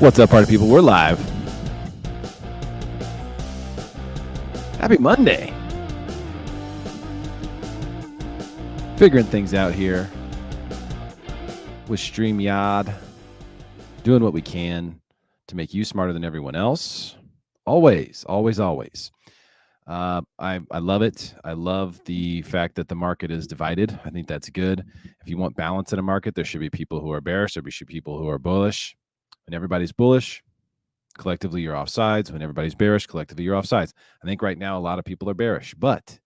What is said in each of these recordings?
What's up, party people? We're live. Happy Monday. Figuring things out here with StreamYard, doing what we can to make you smarter than everyone else. Always, always, always. I love it. I love the fact that the market is divided. I think that's good. If you want balance in a market, there should be people who are bearish. There should be people who are bullish. When everybody's bullish, collectively you're off sides. When everybody's bearish, collectively you're off sides. I think right now a lot of people are bearish, but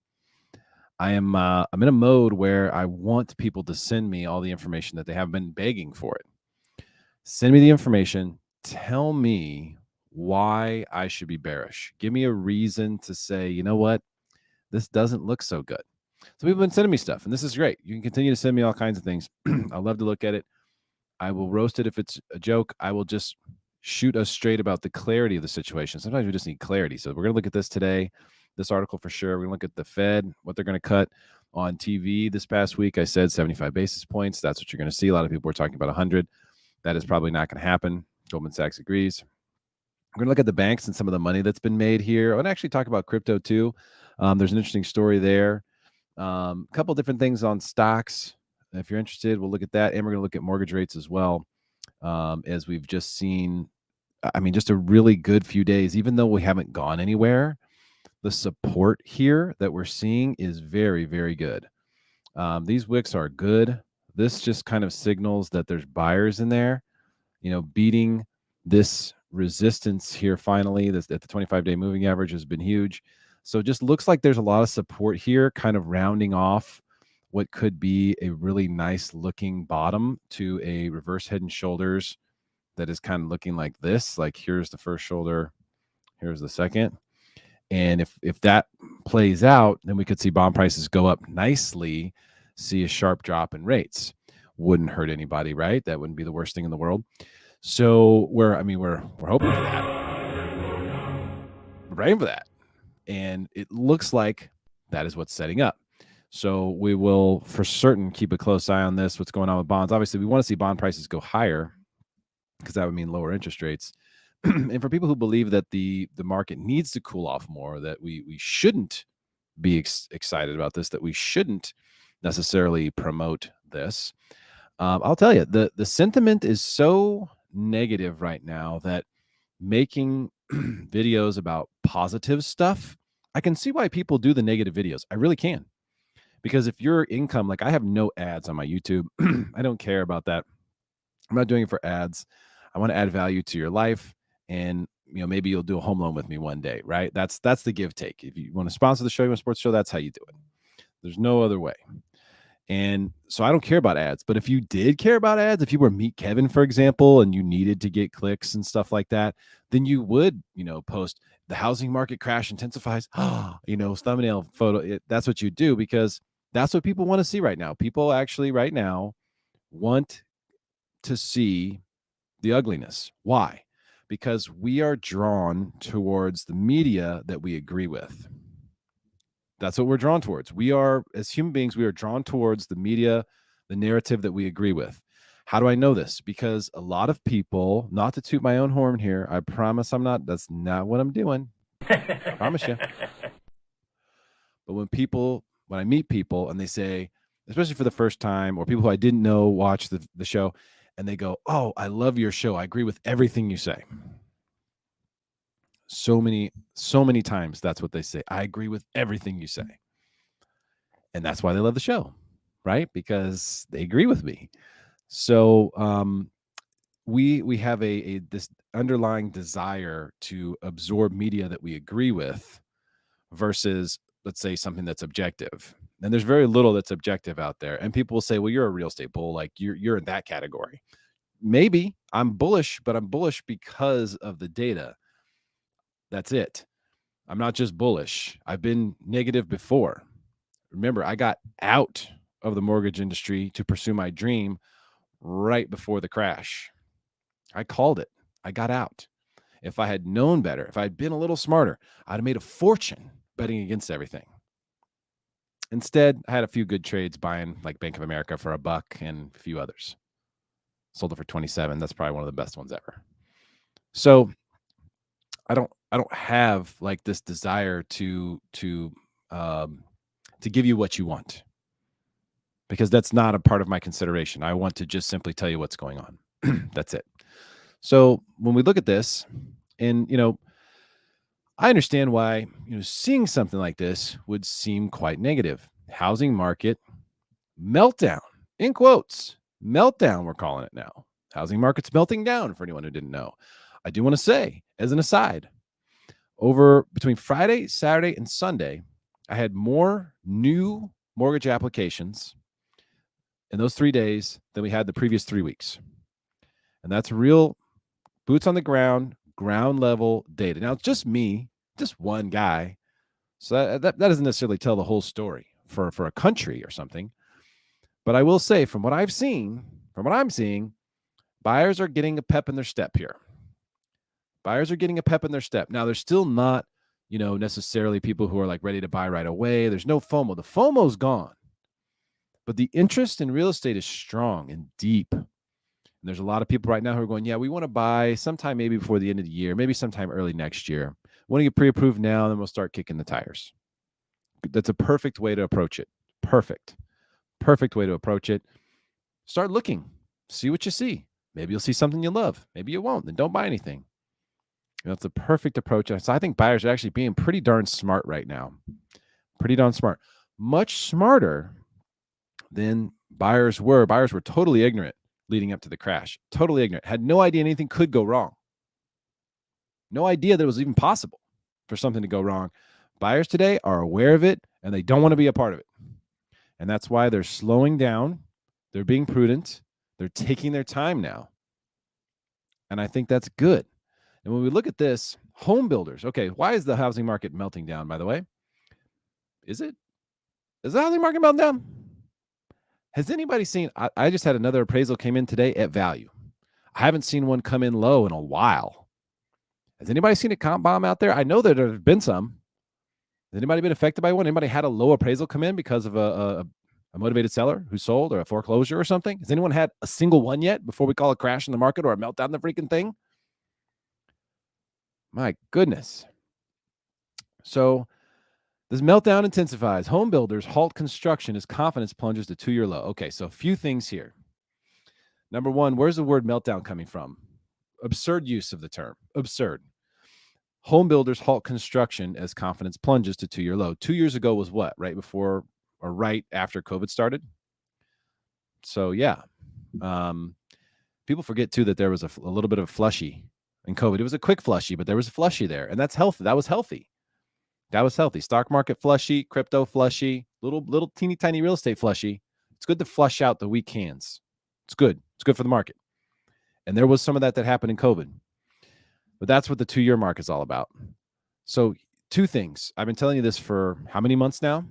I'm in a mode where I want people to send me all the information that they have been begging for it. Send me the information. Tell me why I should be bearish. Give me a reason to say, you know what, this doesn't look so good. So people have been sending me stuff, and this is great. You can continue to send me all kinds of things. I love to look at it. I will roast it if it's a joke. I will just shoot us straight about the clarity of the situation. Sometimes we just need clarity. So we're going to look at this today, this article for sure. We're going to look at the Fed, what they're going to cut on TV this past week. I said 75 basis points. That's what you're going to see. A lot of people were talking about 100. That is probably not going to happen. Goldman Sachs agrees. We're going to look at the banks and some of the money that's been made here. I want to actually talk about crypto too. There's an interesting story there. A couple different things on stocks. If you're interested, we'll look at that. And we're going to look at mortgage rates as well. As we've just seen, I mean, just a really good few days, even though we haven't gone anywhere, the support here that we're seeing is very, very good. These wicks are good. This just kind of signals that there's buyers in there, beating this resistance here finally. This at the 25-day moving average has been huge. So it just looks like there's a lot of support here, kind of rounding off what could be a really nice looking bottom to a reverse head and shoulders that is kind of looking like this. Like here's the first shoulder, here's the second. And if that plays out, then we could see bond prices go up nicely, see a sharp drop in rates. Wouldn't hurt anybody, right? That wouldn't be the worst thing in the world. So we're hoping for that. We're praying for that. And it looks like that is what's setting up. So we will for certain keep a close eye on this, what's going on with bonds. Obviously, we want to see bond prices go higher because that would mean lower interest rates. And for people who believe that the market needs to cool off more, that we shouldn't be excited about this, that we shouldn't necessarily promote this, I'll tell you, the sentiment is so negative right now that making videos about positive stuff, I can see why people do the negative videos. I really can. Because if your income, like I have no ads on my YouTube, I don't care about that. I'm not doing it for ads. I want to add value to your life. And maybe you'll do a home loan with me one day, right? That's the give take. If you want to sponsor the show, you want a sports show, that's how you do it. There's no other way. And so I don't care about ads. But if you did care about ads, if you were Meet Kevin, for example, and you needed to get clicks and stuff like that, then you would, post the housing market crash intensifies, thumbnail photo. That's what you do because that's what people want to see right now. People actually right now want to see the ugliness. Why? Because we are drawn towards the media that we agree with. That's what we're drawn towards. We are, as human beings, we are drawn towards the media, the narrative that we agree with. How do I know this? Because a lot of people, not to toot my own horn here, I promise I'm not, that's not what I'm doing. I promise you. But when I meet people and they say, especially for the first time, or people who I didn't know watch the show, and they go, "Oh, I love your show. I agree with everything you say." So many times that's what they say. I agree with everything you say. And that's why they love the show, right? Because they agree with me. So we have this underlying desire to absorb media that we agree with versus, let's say, something that's objective. And there's very little that's objective out there. And people will say, well, you're a real estate bull. Like you're in that category. Maybe I'm bullish, but I'm bullish because of the data. That's it. I'm not just bullish. I've been negative before. Remember, I got out of the mortgage industry to pursue my dream right before the crash. I called it. I got out. If I had known better, if I had been a little smarter, I'd have made a fortune betting against everything. Instead, I had a few good trades buying like Bank of America for $1 and a few others. Sold it for 27. That's probably one of the best ones ever. So I don't have like this desire to give you what you want, because that's not a part of my consideration. I want to just simply tell you what's going on. That's it. So when we look at this, and I understand why seeing something like this would seem quite negative. Housing market meltdown, in quotes, meltdown. We're calling it now. Housing market's melting down. For anyone who didn't know, I do want to say, as an aside, between Friday, Saturday, and Sunday, I had more new mortgage applications in those 3 days than we had the previous 3 weeks. And that's real boots on the ground level data. Now, it's just me, just one guy. So that doesn't necessarily tell the whole story for a country or something. But I will say, from what I'm seeing, buyers are getting a pep in their step here. Buyers are getting a pep in their step. Now, there's still not, necessarily people who are like ready to buy right away. There's no FOMO. The FOMO's gone. But the interest in real estate is strong and deep. And there's a lot of people right now who are going, yeah, we want to buy sometime maybe before the end of the year, maybe sometime early next year. We want to get pre-approved now, and then we'll start kicking the tires. That's a perfect way to approach it. Perfect way to approach it. Start looking. See what you see. Maybe you'll see something you love. Maybe you won't. Then don't buy anything. That's a perfect approach. So I think buyers are actually being pretty darn smart right now. Pretty darn smart. Much smarter than buyers were. Buyers were totally ignorant leading up to the crash. Totally ignorant. Had no idea anything could go wrong. No idea that it was even possible for something to go wrong. Buyers today are aware of it, and they don't want to be a part of it. And that's why they're slowing down. They're being prudent. They're taking their time now. And I think that's good. And when we look at this, home builders, okay, why is the housing market melting down, by the way? Is the housing market melting down? Has anybody seen, I just had another appraisal came in today at value. I haven't seen one come in low in a while. Has anybody seen a comp bomb out there? I know that there have been some. Has anybody been affected by one? Anybody had a low appraisal come in because of a motivated seller who sold, or a foreclosure or something? Has anyone had a single one yet before we call a crash in the market or a meltdown in the freaking thing? My goodness. So this meltdown intensifies. Home builders halt construction as confidence plunges to 2-year low. Okay, so a few things here. Number one, where's the word meltdown coming from? Absurd use of the term. Absurd. Home builders halt construction as confidence plunges to 2-year low. 2 years ago was what? Right before or right after COVID started? So, yeah. People forget, too, that there was a little bit of a flushy in COVID. It was a quick flushy, but there was a flushy there, and that's healthy. That was healthy. Stock market flushy, crypto flushy, little teeny tiny real estate flushy. It's good to flush out the weak hands. It's good. It's good for the market. And there was some of that happened in COVID. But that's what the 2-year mark is all about. So 2 things. I've been telling you this for how many months now?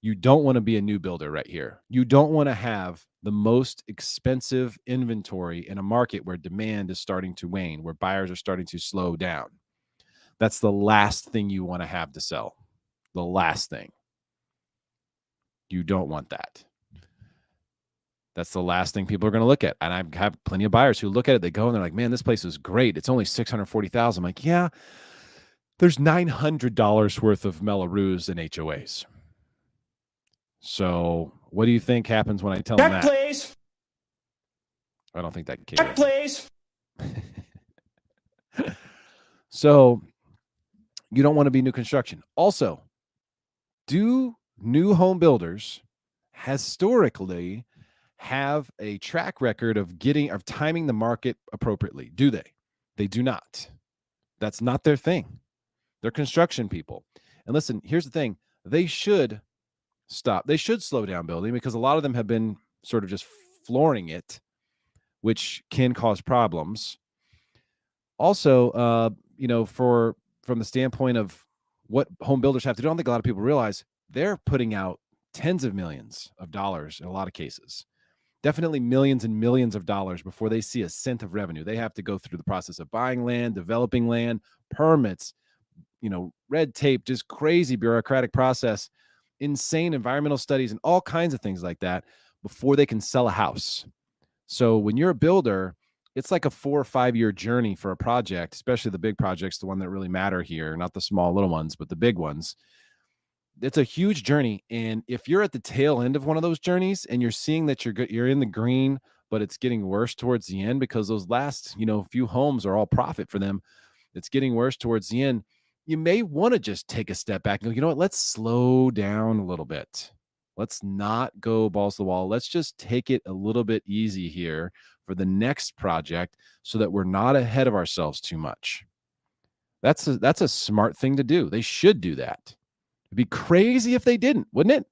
You don't want to be a new builder right here. You don't want to have the most expensive inventory in a market where demand is starting to wane, where buyers are starting to slow down. That's the last thing you want to have to sell. The last thing. You don't want that. That's the last thing people are going to look at. And I have plenty of buyers who look at it, they go and they're like, man, this place is great. It's only $640,000. I'm like, yeah, there's $900 worth of Melrose and HOAs. So what do you think happens when I tell them that? Please. I don't think that came. Check, please. So you don't want to be new construction. Also, do new home builders historically have a track record of timing the market appropriately? Do they? They do not. That's not their thing. They're construction people. And listen, here's the thing. They should stop. They should slow down building, because a lot of them have been sort of just flooring it, which can cause problems. Also, from the standpoint of what home builders have to do, I don't think a lot of people realize they're putting out tens of millions of dollars in a lot of cases. Definitely millions and millions of dollars before they see a cent of revenue. They have to go through the process of buying land, developing land, permits, red tape, just crazy bureaucratic process, insane environmental studies, and all kinds of things like that before they can sell a house. So when you're a builder, it's like a 4 or 5 year journey for a project, especially the big projects, the one that really matter here, not the small little ones, but the big ones. It's a huge journey. And if you're at the tail end of one of those journeys and you're seeing that you're in the green, but it's getting worse towards the end because those last, few homes are all profit for them. It's getting worse towards the end. You may want to just take a step back and go, you know what? Let's slow down a little bit. Let's not go balls to the wall. Let's just take it a little bit easy here for the next project so that we're not ahead of ourselves too much. That's a smart thing to do. They should do that. It'd be crazy if they didn't, wouldn't it?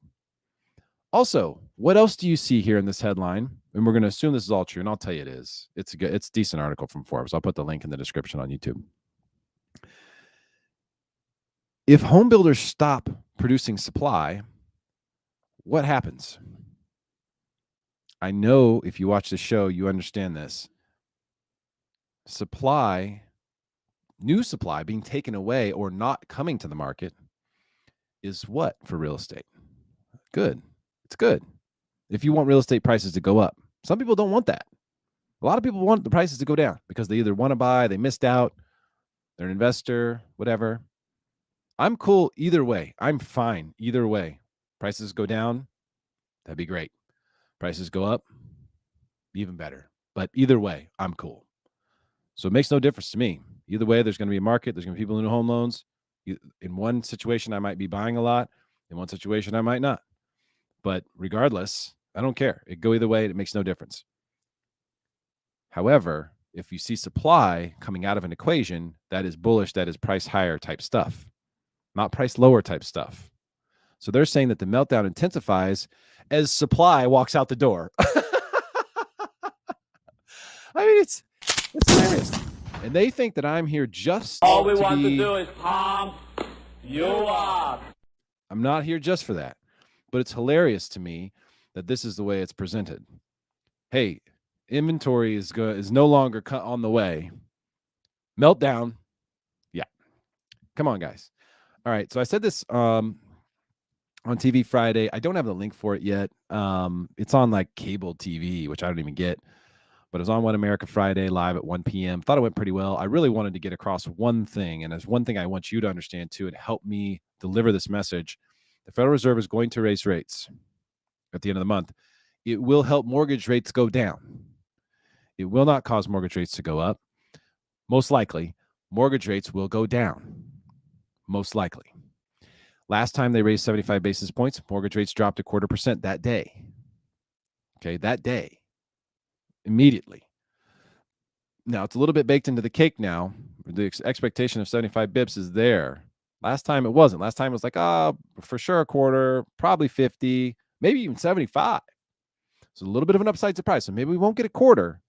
Also, what else do you see here in this headline? And we're going to assume this is all true, and I'll tell you it is. It's a decent article from Forbes. I'll put the link in the description on YouTube. If home builders stop producing supply, what happens? I know if you watch the show, you understand this. New supply being taken away or not coming to the market is what for real estate? Good. It's good. If you want real estate prices to go up, some people don't want that. A lot of people want the prices to go down because they either want to buy, they missed out, they're an investor, whatever. I'm cool either way. I'm fine either way. Prices go down, that'd be great. Prices go up, even better. But either way, I'm cool. So it makes no difference to me. Either way, there's going to be a market. There's going to be people in home loans. In one situation, I might be buying a lot. In one situation, I might not. But regardless, I don't care. It go either way. It makes no difference. However, if you see supply coming out of an equation, that is bullish, that is price higher type stuff, not price lower type stuff. So they're saying that the meltdown intensifies as supply walks out the door. I mean, it's hilarious. And they think that I'm here just all we want to do is pump you up. I'm not here just for that. But it's hilarious to me that this is the way it's presented. Hey, inventory is no longer on the way. Meltdown. Yeah. Come on, guys. All right. So I said this on TV Friday. I don't have the link for it yet. It's on like cable TV, which I don't even get. But it was on One America Friday live at 1 p.m. Thought it went pretty well. I really wanted to get across one thing. And there's one thing I want you to understand too, and help me deliver this message. The Federal Reserve is going to raise rates at the end of the month. It will help mortgage rates go down. It will not cause mortgage rates to go up. Most likely, mortgage rates will go down. Most likely. Last time they raised 75 basis points, mortgage rates dropped 0.25% that day. Okay, that day. Immediately. Now, it's a little bit baked into the cake now. The expectation of 75 bips is there. Last time it wasn't. Last time it was like, for sure a quarter, probably 50, maybe even 75. So a little bit of an upside surprise. So maybe we won't get a quarter,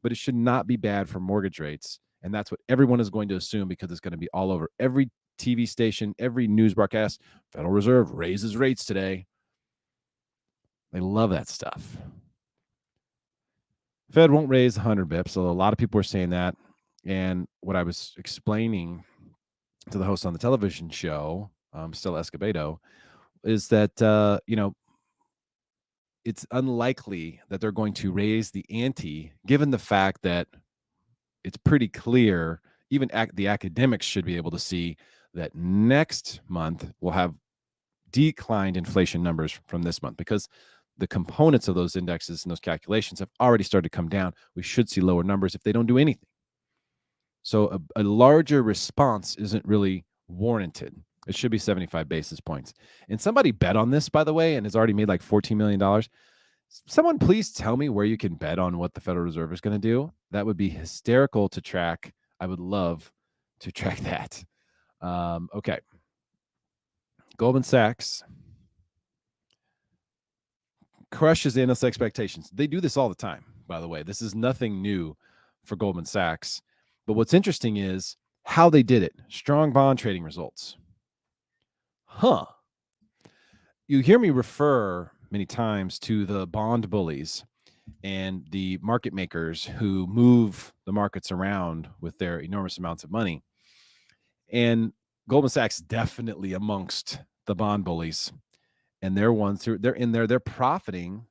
but it should not be bad for mortgage rates. And that's what everyone is going to assume because it's going to be all over every TV station, every news broadcast. Federal Reserve raises rates today. They love that stuff. Fed won't raise 100 bips. So a lot of people are saying that. And what I was explaining to the host on the television show, Stella Escobedo, is that, it's unlikely that they're going to raise the ante, given the fact that it's pretty clear, even the academics should be able to see that next month we'll have declined inflation numbers from this month because the components of those indexes and those calculations have already started to come down. We should see lower numbers if they don't do anything. So a larger response isn't really warranted. It should be 75 basis points. And somebody bet on this, by the way, and has already made like $14 million. Someone please tell me where you can bet on what the Federal Reserve is going to do. That would be hysterical to track. I would love to track that. Okay. Goldman Sachs crushes the analyst expectations. They do this all the time, by the way. This is nothing new for Goldman Sachs. But what's interesting is how they did it. Strong bond trading results. You hear me refer many times to the bond bullies and the market makers who move the markets around with their enormous amounts of money. And Goldman Sachs definitely amongst the bond bullies. And they're ones who they're in there, they're profiting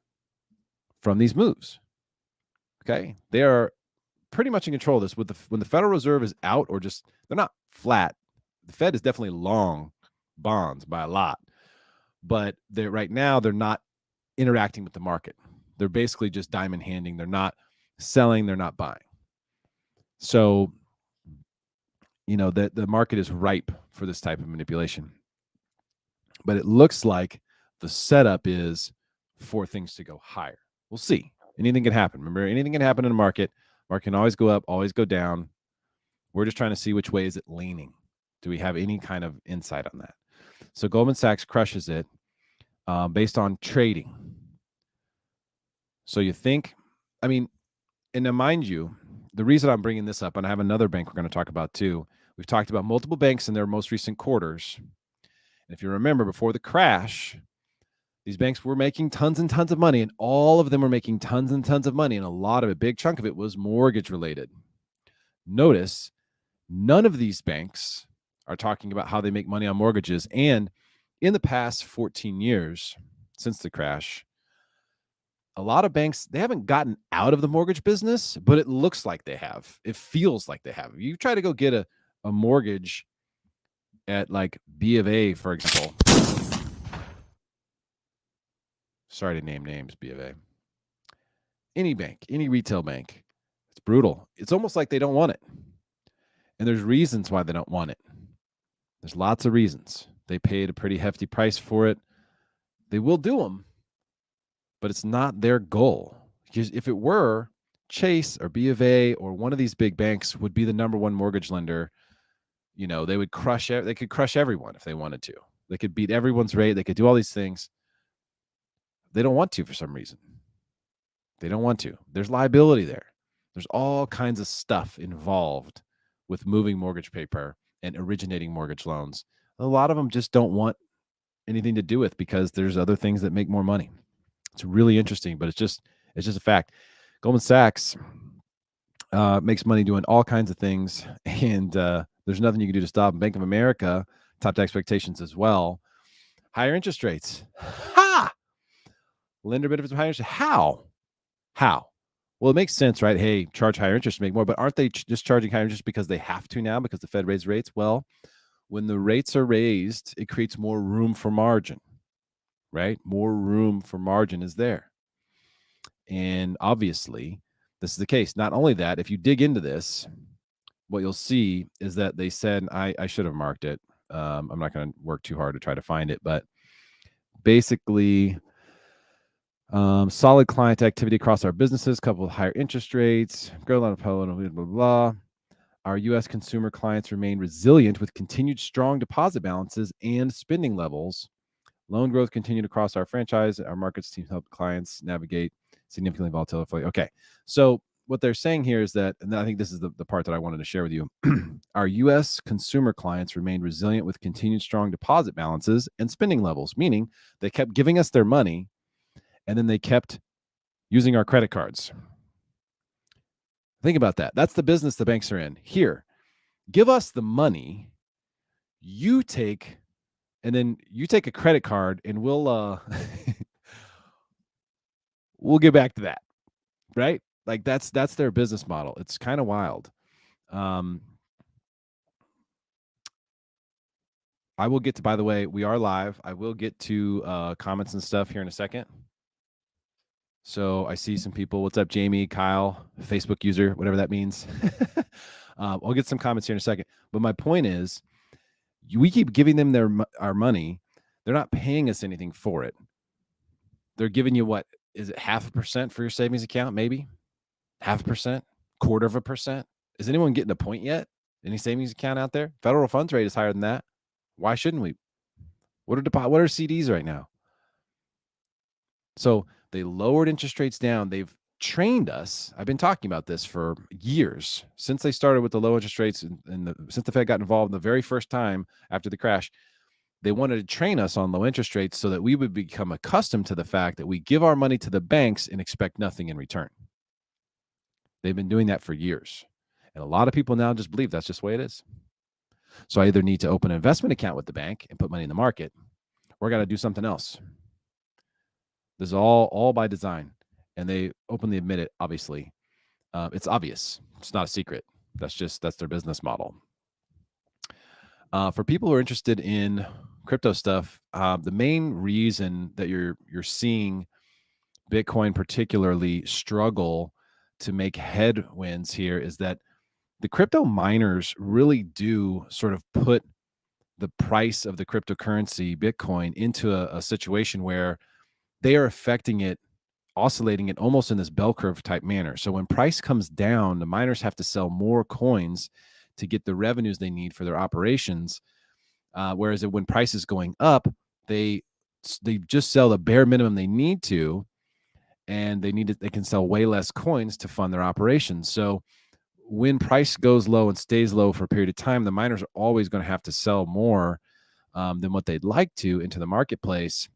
from these moves. Okay. They are pretty much in control of this. When the Federal Reserve is out, or just they're not flat. The Fed is definitely long bonds by a lot, but right now they're not interacting with the market. They're basically just diamond handing. They're not selling. They're not buying. So, the market is ripe for this type of manipulation. But it looks like the setup is for things to go higher. We'll see. Anything can happen. Remember, anything can happen in the market. Market can always go up, always go down. We're just trying to see which way is it leaning. Do we have any kind of insight on that? So Goldman Sachs crushes it based on trading. So you think, and now mind you, the reason I'm bringing this up, and I have another bank we're going to talk about too. We've talked about multiple banks in their most recent quarters. And if you remember, before the crash, these banks were making tons and tons of money, and all of them were making tons and tons of money. And a lot of it, big chunk of it, was mortgage related. Notice none of these banks are talking about how they make money on mortgages. And in the past 14 years since the crash, a lot of banks, they haven't gotten out of the mortgage business, but it looks like they have. It feels like they have. You try to go get a mortgage at like B of A, for example. Sorry to name names, B of A. Any bank, any retail bank, it's brutal. It's almost like they don't want it. And there's reasons why they don't want it. There's lots of reasons. They paid a pretty hefty price for it. They will do them, but it's not their goal. Because if it were, Chase or B of A or one of these big banks would be the number one mortgage lender. They would crush it. They could crush everyone if they wanted to. They could beat everyone's rate. They could do all these things. They don't want to for some reason. They don't want to. There's liability there. There's all kinds of stuff involved with moving mortgage paper and originating mortgage loans. A lot of them just don't want anything to do with, because there's other things that make more money. It's really interesting, but it's just a fact. Goldman Sachs makes money doing all kinds of things, and there's nothing you can do to stop them. Bank of America topped expectations as well. Higher interest rates. Ha! Lender benefits from higher interest. How? Well, it makes sense, right? Hey, charge higher interest to make more, but aren't they just charging higher interest because they have to now, because the Fed raised rates? Well, when the rates are raised, it creates more room for margin, right? More room for margin is there. And obviously, this is the case. Not only that, if you dig into this, what you'll see is that they said, I should have marked it. I'm not going to work too hard to try to find it, but basically, solid client activity across our businesses, coupled with higher interest rates, grow a lot of blah, blah, blah, blah. Our U.S. consumer clients remain resilient with continued strong deposit balances and spending levels. Loan growth continued across our franchise. Our markets team help clients navigate significantly volatile. Okay, so what they're saying here is that, and I think this is the part that I wanted to share with you, our U.S. consumer clients remained resilient with continued strong deposit balances and spending levels, meaning they kept giving us their money, and then they kept using our credit cards. Think about that. That's the business the banks are in. Here, give us the money, you take a credit card, and we'll we'll get back to that, right? Like that's their business model. It's kind of wild. I will get to, by the way, we are live. I will get to comments and stuff here in a second. So I see some people. What's up, Jamie, Kyle, Facebook user, whatever that means. I'll get some comments here in a second. But my point is, we keep giving them our money. They're not paying us anything for it. They're giving you, what is it, 0.5% for your savings account? Maybe 0.5%, 0.25%. Is anyone getting a point yet? Any savings account out there? Federal funds rate is higher than that. Why shouldn't we? What are CDs right now? So they lowered interest rates down. They've trained us. I've been talking about this for years, since they started with the low interest rates, and since the Fed got involved the very first time after the crash. They wanted to train us on low interest rates so that we would become accustomed to the fact that we give our money to the banks and expect nothing in return. They've been doing that for years. And a lot of people now just believe that's just the way it is. So I either need to open an investment account with the bank and put money in the market, or I got to do something else. This is all by design. And they openly admit it, obviously. It's obvious. It's not a secret. That's their business model. For people who are interested in crypto stuff, the main reason that you're seeing Bitcoin particularly struggle to make headwinds here is that the crypto miners really do sort of put the price of the cryptocurrency Bitcoin into a situation where they are affecting it, oscillating it almost in this bell curve type manner. So when price comes down, the miners have to sell more coins to get the revenues they need for their operations. Whereas when price is going up, they just sell the bare minimum they need to, and they can sell way less coins to fund their operations. So when price goes low and stays low for a period of time, the miners are always going to have to sell more than what they'd like to into the marketplace.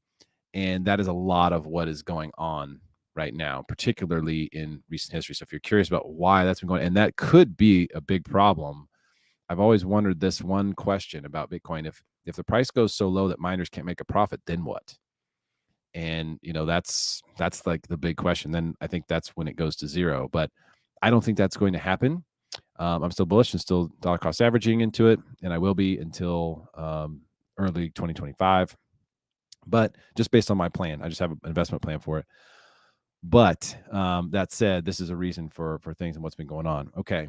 And that is a lot of what is going on right now, particularly in recent history. So if you're curious about why that's been going, and that could be a big problem. I've always wondered this one question about Bitcoin. If the price goes so low that miners can't make a profit, then what? And that's like the big question. Then I think that's when it goes to zero. But I don't think that's going to happen. I'm still bullish and still dollar cost averaging into it, and I will be until early 2025. But just based on my plan, I just have an investment plan for it. But that said, this is a reason for things and what's been going on. Okay,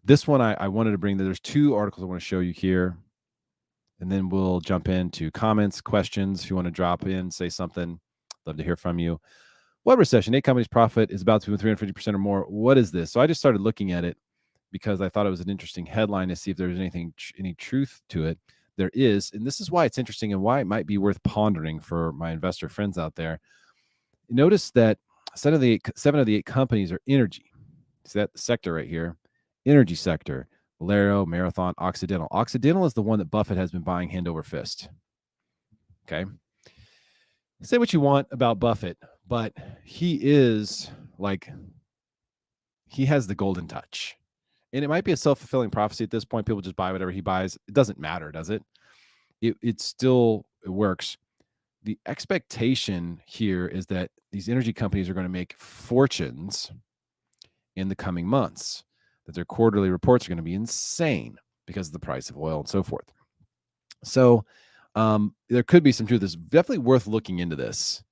this one I wanted to bring. There's two articles I want to show you here, and then we'll jump into comments, questions. If you want to drop in, say something, love to hear from you. What recession? 8 companies' profit is about to be 350% or more. What is this? So I just started looking at it because I thought it was an interesting headline to see if there's any truth to it. There is, and this is why it's interesting and why it might be worth pondering for my investor friends out there. Notice that 7 of the 8 companies are energy. See that sector right here, energy sector. Valero, Marathon, Occidental. Occidental is the one that Buffett has been buying hand over fist. Okay. Say what you want about Buffett, but he has the golden touch. And it might be a self-fulfilling prophecy at this point. People just buy whatever he buys. It doesn't matter, does it? It still works. The expectation here is that these energy companies are going to make fortunes in the coming months, that their quarterly reports are going to be insane because of the price of oil and so forth. So there could be some truth. It's definitely worth looking into this.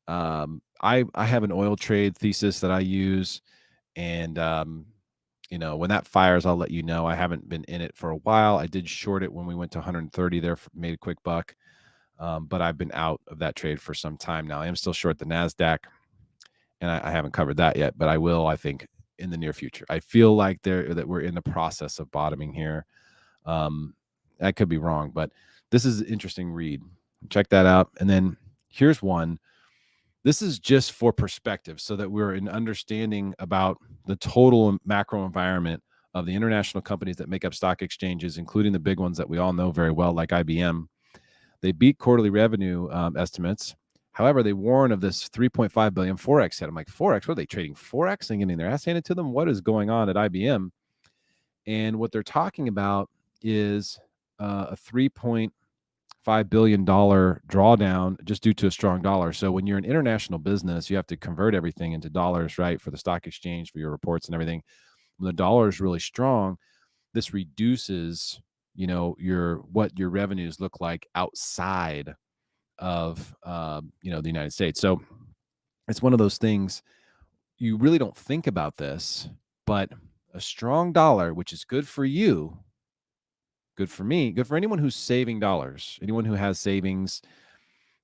I have an oil trade thesis that I use, and when that fires, I'll let you know. I haven't been in it for a while. I did short it when we went to 130 there, made a quick buck. But I've been out of that trade for some time now. I am still short the NASDAQ, and I haven't covered that yet, but I will, I think, in the near future. I feel like that we're in the process of bottoming here. I could be wrong, but this is an interesting read. Check that out. And then here's one. This is just for perspective so that we're in understanding about the total macro environment of the international companies that make up stock exchanges, including the big ones that we all know very well, like IBM. They beat quarterly revenue estimates. However, they warn of this 3.5 billion Forex hit. I'm like, Forex? What are they trading? Forex and getting their ass handed to them? What is going on at IBM? And what they're talking about is a $3.5 billion drawdown just due to a strong dollar. So when you're an international business, you have to convert everything into dollars, right? For the stock exchange, for your reports and everything. When the dollar is really strong, this reduces what your revenues look like outside of the United States. So it's one of those things you really don't think about this, but a strong dollar, which is good for you, good for me, good for anyone who's saving dollars, anyone who has savings,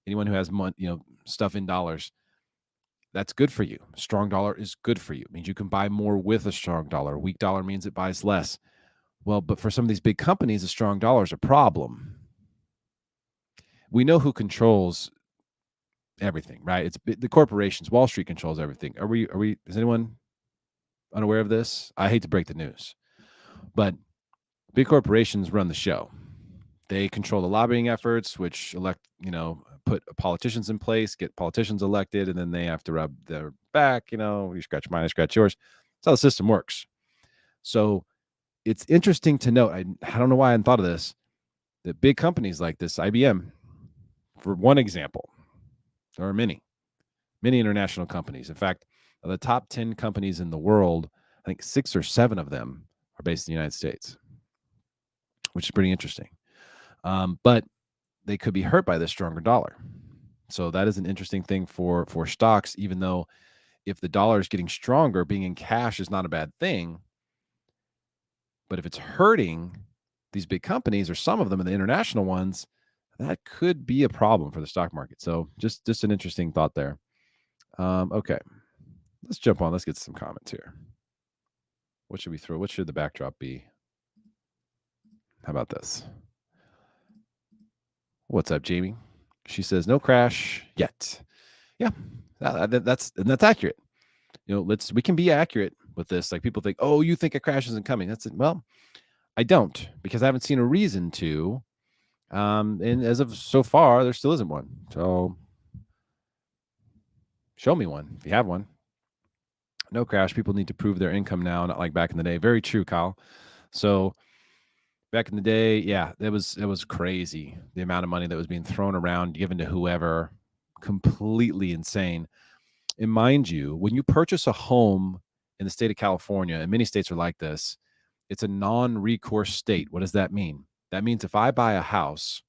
anyone who has money, stuff in dollars. That's good for you. Strong dollar is good for you. It means you can buy more with a strong dollar. A weak dollar means it buys less. Well, but for some of these big companies, a strong dollar is a problem. We know who controls everything, right? It's the corporations. Wall Street controls everything. Are we? Is anyone unaware of this? I hate to break the news, but big corporations run the show. They control the lobbying efforts, which put politicians in place, get politicians elected, and then they have to rub their back. You scratch mine, I scratch yours. That's how the system works. So it's interesting to note. I don't know why I hadn't thought of this. That big companies like this, IBM, for one example, there are many international companies. In fact, of the top 10 companies in the world, I think 6 or 7 of them are based in the United States, which is pretty interesting. But they could be hurt by this stronger dollar. So that is an interesting thing for stocks, even though if the dollar is getting stronger, being in cash is not a bad thing. But if it's hurting these big companies or some of them in the international ones, that could be a problem for the stock market. So just an interesting thought there. Okay, let's jump on. Let's get some comments here. What should we throw? What should the backdrop be? How about this? What's up, Jamie? She says no crash yet. Yeah, that's accurate. We can be accurate with this. Like people think, oh, you think a crash isn't coming. That's it. Well, I don't, because I haven't seen a reason to. And as of so far, there still isn't one. So show me one if you have one. No crash. People need to prove their income now, not like back in the day. Very true, Kyle. So back in the day, yeah, it was crazy. The amount of money that was being thrown around, given to whoever, completely insane. And mind you, when you purchase a home in the state of California, and many states are like this, it's a non-recourse state. What does that mean? That means if I buy a house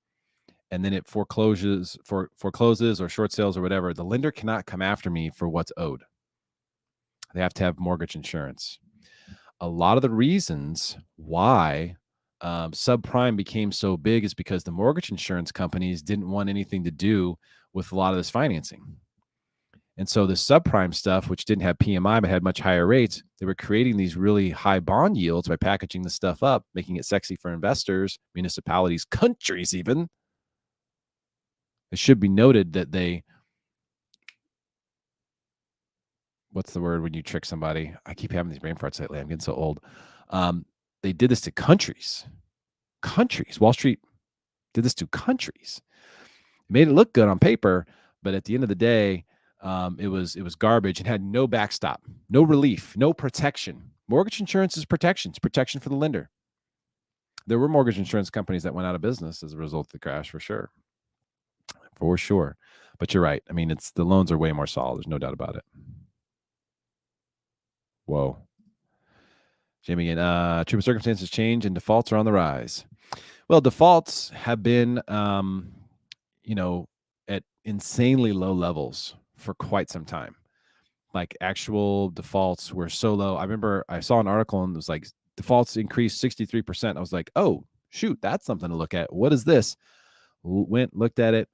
and then it forecloses or short sales or whatever, the lender cannot come after me for what's owed. They have to have mortgage insurance. A lot of the reasons why subprime became so big is because the mortgage insurance companies didn't want anything to do with a lot of this financing. And so the subprime stuff, which didn't have PMI but had much higher rates, they were creating these really high bond yields by packaging the stuff up, making it sexy for investors, municipalities, countries even. It should be noted that what's the word when you trick somebody? I keep having these brain farts lately. I'm getting so old. They did this to countries. Wall Street did this to countries. It made it look good on paper, but at the end of the day, it was garbage and had no backstop, no relief, no protection. Mortgage insurance is protection. It's protection for the lender. There were mortgage insurance companies that went out of business as a result of the crash, for sure. But you're right. I mean, the loans are way more solid. There's no doubt about it. Whoa. Jamie again. True circumstances change and defaults are on the rise. Well, defaults have been, at insanely low levels for quite some time. Like actual defaults were so low. I remember I saw an article and it was like defaults increased 63%. I was like, oh, shoot, that's something to look at. What is this? Looked at it,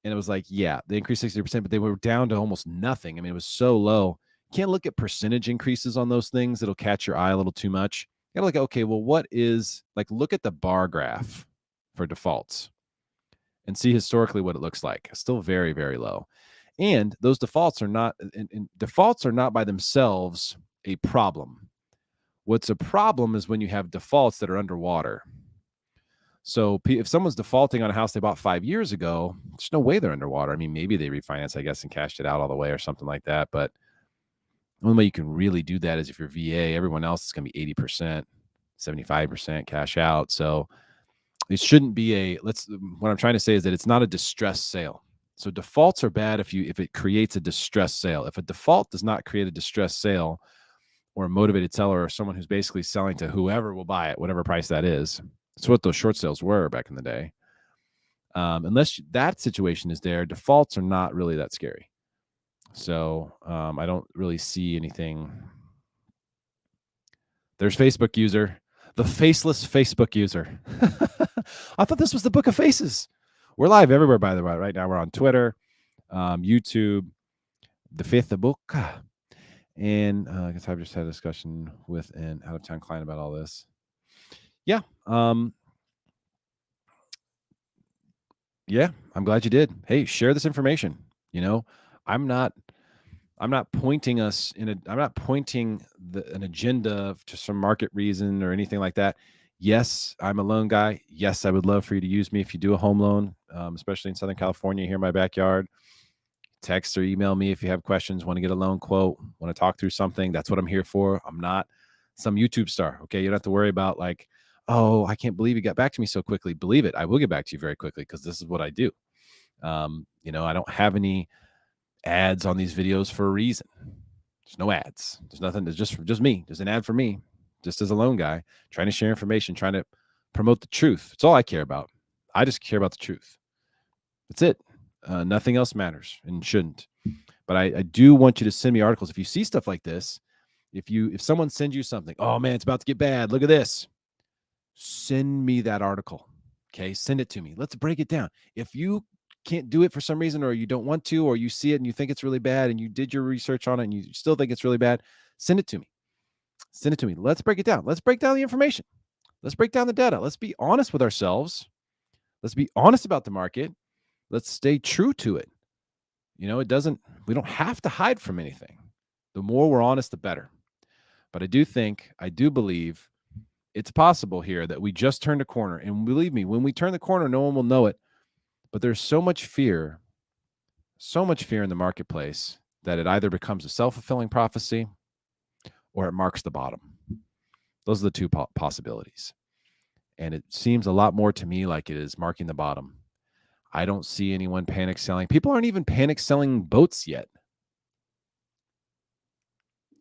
and it was like, yeah, they increased 60%, but they were down to almost nothing. I mean, it was so low. You can't look at percentage increases on those things. It'll catch your eye a little too much. You gotta look at, okay, well, look at the bar graph for defaults and see historically what it looks like. Still very, very low. And those defaults are not by themselves a problem. What's a problem is when you have defaults that are underwater. So if someone's defaulting on a house they bought 5 years ago, there's no way they're underwater. I mean, maybe they refinanced, I guess, and cashed it out all the way or something like that. But the only way you can really do that is if you're VA. Everyone else is going to be 80%, 75% cash out. So it shouldn't be what I'm trying to say is that it's not a distressed sale. So defaults are bad if it creates a distressed sale. If a default does not create a distressed sale or a motivated seller or someone who's basically selling to whoever will buy it, whatever price that is, that's what those short sales were back in the day. Unless that situation is there, defaults are not really that scary. So I don't really see anything. There's Facebook user, the faceless Facebook user. I thought this was the Book of Faces. We're live everywhere, by the way. Right now we're on Twitter, YouTube, the Facebook. And I guess I've just had a discussion with an out-of-town client about all this. Yeah. Yeah, I'm glad you did. Hey, share this information. I'm not pointing us I'm not pointing an agenda to some market reason or anything like that. Yes, I'm a loan guy. Yes, I would love for you to use me if you do a home loan, especially in Southern California, here in my backyard. Text or email me if you have questions, want to get a loan quote, want to talk through something. That's what I'm here for. I'm not some YouTube star. Okay. You don't have to worry about like, oh, I can't believe you got back to me so quickly. Believe it. I will get back to you very quickly because this is what I do. I don't have any ads on these videos for a reason. There's no ads. There's nothing. There's just me. There's an ad for me, just as a loan guy, trying to share information, trying to promote the truth. It's all I care about. I just care about the truth. That's it. Nothing else matters and shouldn't. But I do want you to send me articles. If you see stuff like this, if someone sends you something, oh man, it's about to get bad. Look at this. Send me that article. Okay, send it to me. Let's break it down. If you can't do it for some reason, or you don't want to, or you see it and you think it's really bad and you did your research on it and you still think it's really bad, send it to me. Send it to me. Let's break it down. Let's break down the information. Let's break down the data. Let's be honest with ourselves. Let's be honest about the market. Let's stay true to it. We don't have to hide from anything. The more we're honest, the better. But I do believe it's possible here that we just turned a corner. And believe me, when we turn the corner, no one will know it. But there's so much fear in the marketplace that it either becomes a self-fulfilling prophecy or it marks the bottom. Those are the two possibilities. And it seems a lot more to me like it is marking the bottom. I don't see anyone panic selling. People aren't even panic selling boats yet.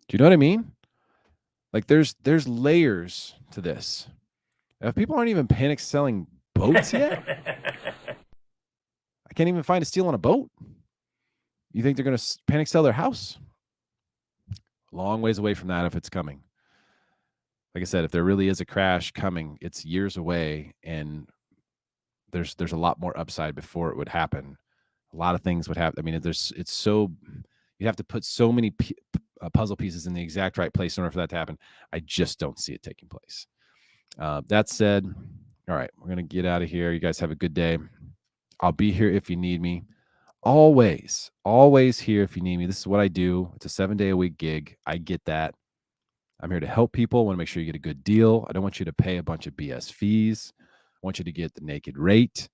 Do you know what I mean? Like there's layers to this. If people aren't even panic selling boats yet, I can't even find a steal on a boat. You think they're going to panic sell their house? Long ways away from that if it's coming. Like I said, if there really is a crash coming, it's years away, and there's a lot more upside before it would happen. A lot of things would happen. I mean, you have to put so many puzzle pieces in the exact right place in order for that to happen. I just don't see it taking place. That said, all right, we're going to get out of here. You guys have a good day. I'll be here if you need me. Always here if you need me. This is what I do. It's a 7-day-a-week gig. I get that. I'm here to help people. I want to make sure you get a good deal. I don't want you to pay a bunch of BS fees. I want you to get the naked rate.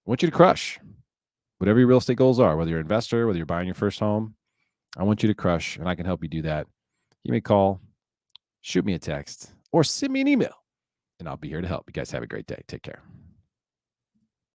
I want you to crush whatever your real estate goals are, whether you're an investor, whether you're buying your first home. I want you to crush, and I can help you do that. Give me a call, shoot me a text, or send me an email, and I'll be here to help. You guys have a great day. Take care.